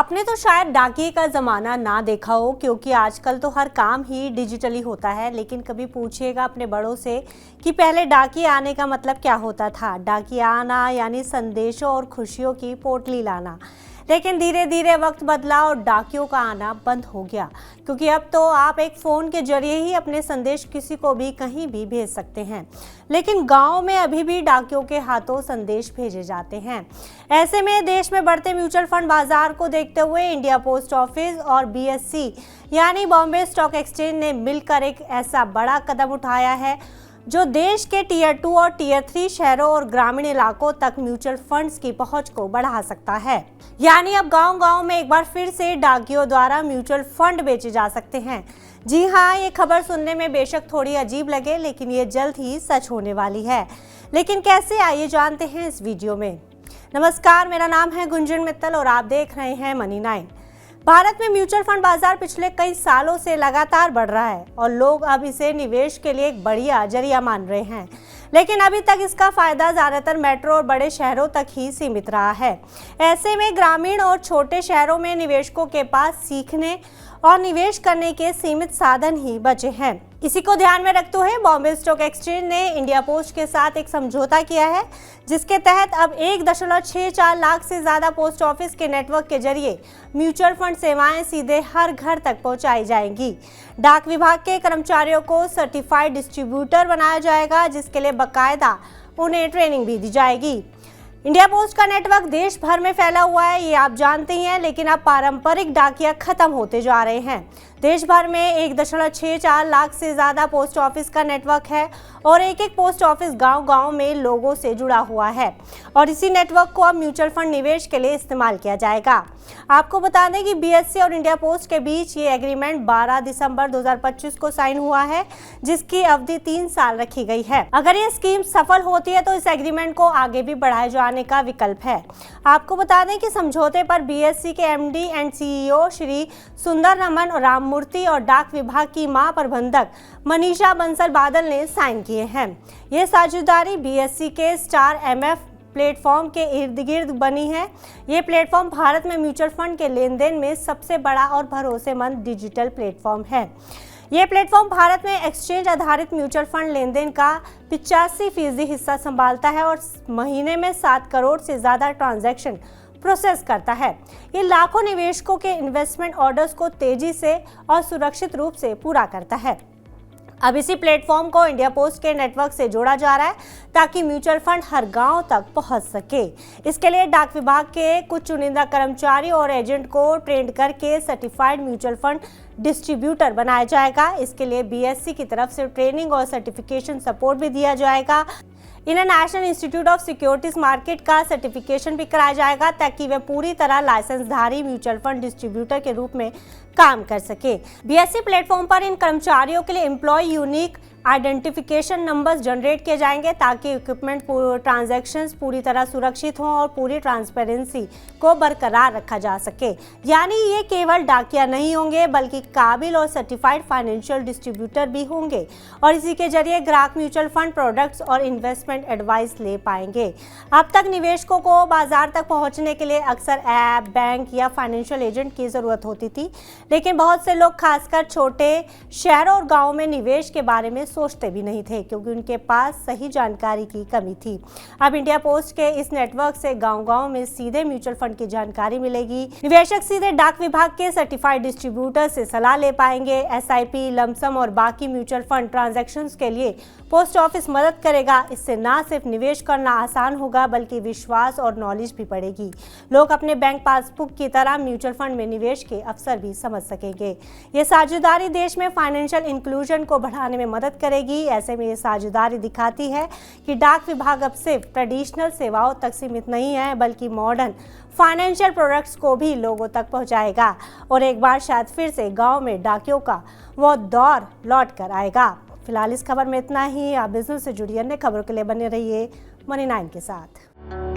आपने तो शायद डाकिये का ज़माना ना देखा हो, क्योंकि आजकल तो हर काम ही डिजिटली होता है। लेकिन कभी पूछिएगा अपने बड़ों से कि पहले डाकिये आने का मतलब क्या होता था। डाकिये आना यानी संदेशों और खुशियों की पोटली लाना। लेकिन धीरे धीरे वक्त बदला और डाकियों का आना बंद हो गया, क्योंकि अब तो आप एक फ़ोन के जरिए ही अपने संदेश किसी को भी कहीं भी भेज सकते हैं। लेकिन गांव में अभी भी डाकियों के हाथों संदेश भेजे जाते हैं। ऐसे में देश में बढ़ते म्यूचुअल फंड बाजार को देखते हुए इंडिया पोस्ट ऑफिस और BSE यानी बॉम्बे स्टॉक एक्सचेंज ने मिलकर एक ऐसा बड़ा कदम उठाया है जो देश के टियर 2 और टियर 3 शहरों और ग्रामीण इलाकों तक म्यूचुअल फंड्स की पहुंच को बढ़ा सकता है। यानी अब गांव-गांव में एक बार फिर से डाकियों द्वारा म्यूचुअल फंड बेचे जा सकते हैं। जी हाँ, ये खबर सुनने में बेशक थोड़ी अजीब लगे, लेकिन ये जल्द ही सच होने वाली है। लेकिन कैसे, आइए जानते हैं इस वीडियो में। नमस्कार, मेरा नाम है गुंजन मित्तल और आप देख रहे हैं मनी 9। भारत में म्यूचुअल फंड बाजार पिछले कई सालों से लगातार बढ़ रहा है और लोग अब इसे निवेश के लिए एक बढ़िया जरिया मान रहे हैं। लेकिन अभी तक इसका फायदा ज्यादातर मेट्रो और बड़े शहरों तक ही सीमित रहा है। ऐसे में ग्रामीण और छोटे शहरों में निवेशकों के पास सीखने और निवेश करने के सीमित साधन ही बचे हैं। इसी को ध्यान में रखते हुए बॉम्बे स्टॉक एक्सचेंज ने इंडिया पोस्ट के साथ एक समझौता किया है, जिसके तहत अब 1.64 लाख से ज्यादा पोस्ट ऑफिस के नेटवर्क के जरिए म्यूचुअल फंड सेवाएं सीधे हर घर तक पहुंचाई जाएंगी। डाक विभाग के कर्मचारियों को सर्टिफाइड डिस्ट्रीब्यूटर बनाया जाएगा, जिसके लिए बाकायदा उन्हें ट्रेनिंग भी दी जाएगी। इंडिया पोस्ट का नेटवर्क देश भर में फैला हुआ है, ये आप जानते ही हैं। लेकिन अब पारंपरिक डाकिया खत्म होते जा रहे हैं। देश भर में 1.64 लाख से ज़्यादा पोस्ट ऑफिस का नेटवर्क है और एक पोस्ट ऑफिस गांव-गांव में लोगों से जुड़ा हुआ है और इसी नेटवर्क को अब म्यूचुअल फंड निवेश के लिए इस्तेमाल किया जाएगा। आपको बता दें कि BSE और इंडिया पोस्ट के बीच ये एग्रीमेंट 12 दिसंबर 2025 को साइन हुआ है, जिसकी अवधि 3 साल रखी गई है। अगर ये स्कीम सफल होती है तो इस एग्रीमेंट को आगे भी बढ़ाए जाने का विकल्प है। आपको बता दें कि समझौते पर BSE के MD एंड CEO श्री सुंदर रमन राममूर्ति और डाक विभाग की महाप्रबंधक मनीषा बंसल बादल ने साइन किए हैं। ये साझेदारी BSE के स्टार MF प्लेटफॉर्म के इर्द गिर्द बनी है। ये प्लेटफॉर्म भारत में म्यूचुअल फंड के लेन देन में सबसे बड़ा और भरोसेमंद डिजिटल प्लेटफॉर्म है। ये प्लेटफॉर्म भारत में एक्सचेंज आधारित म्यूचुअल फंड लेन देन का 85% हिस्सा संभालता है और महीने में 7 करोड़ से ज़्यादा ट्रांजैक्शन प्रोसेस करता है। ये लाखों निवेशकों के इन्वेस्टमेंट ऑर्डर्स को तेजी से और सुरक्षित रूप से पूरा करता है। अब इसी प्लेटफॉर्म को इंडिया पोस्ट के नेटवर्क से जोड़ा जा रहा है ताकि म्यूचुअल फंड हर गांव तक पहुंच सके। इसके लिए डाक विभाग के कुछ चुनिंदा कर्मचारी और एजेंट को ट्रेन करके सर्टिफाइड म्यूचुअल फंड डिस्ट्रीब्यूटर बनाया जाएगा। इसके लिए BSE की तरफ से ट्रेनिंग और सर्टिफिकेशन सपोर्ट भी दिया जाएगा। इन्हें national institute of securities market का सर्टिफिकेशन भी कराया जाएगा ताकि वे पूरी तरह लाइसेंसधारी म्यूचुअल फंड डिस्ट्रीब्यूटर के रूप में काम कर सके। BSE प्लेटफॉर्म पर इन कर्मचारियों के लिए employee unique identification numbers generate किए जाएंगे ताकि इक्विपमेंट ट्रांजैक्शंस पूरी तरह सुरक्षित हों और पूरी ट्रांसपेरेंसी को बरकरार रखा जा सके। यानी ये केवल डाकिया नहीं होंगे, बल्कि काबिल और सर्टिफाइड फाइनेंशियल डिस्ट्रीब्यूटर भी होंगे और इसी के जरिए ग्राहक म्यूचुअल फंड प्रोडक्ट्स और इन्वेस्टमेंट एडवाइस ले पाएंगे। अब तक निवेशकों को बाजार तक पहुंचने के लिए अक्सर ऐप, बैंक या फाइनेंशियल एजेंट की ज़रूरत होती थी। लेकिन बहुत से लोग, खासकर छोटे शहरों और गाँव में निवेश के बारे में सोचते भी नहीं थे, क्योंकि उनके पास सही जानकारी की कमी थी। अब इंडिया पोस्ट के इस नेटवर्क से गांव-गांव में सीधे म्यूचुअल फंड की जानकारी मिलेगी। निवेशक सीधे डाक विभाग के सर्टिफाइड डिस्ट्रीब्यूटर से सलाह ले पाएंगे। SIP, लमसम और बाकी म्यूचुअल फंड ट्रांजैक्शंस के लिए पोस्ट ऑफिस मदद करेगा। इससे ना सिर्फ निवेश करना आसान होगा, बल्कि विश्वास और नॉलेज भी बढ़ेगी। लोग अपने बैंक पासबुक की तरह म्यूचुअल फंड में निवेश के अवसर भी समझ सकेंगे। ये साझेदारी देश में फाइनेंशियल इंक्लूजन को बढ़ाने में मदद करेगी। ऐसे में ये साझेदारी दिखाती है कि डाक विभाग अब सिर्फ ट्रेडिशनल सेवाओं तक सीमित नहीं है, बल्कि मॉडर्न फाइनेंशियल प्रोडक्ट्स को भी लोगों तक पहुंचाएगा और एक बार शायद फिर से गांव में डाकियों का वो दौर लौट कर आएगा। फिलहाल इस खबर में इतना ही। आप बिजनेस से जुड़ी अन्य खबरों के लिए बने रहिए मनी 9 के साथ।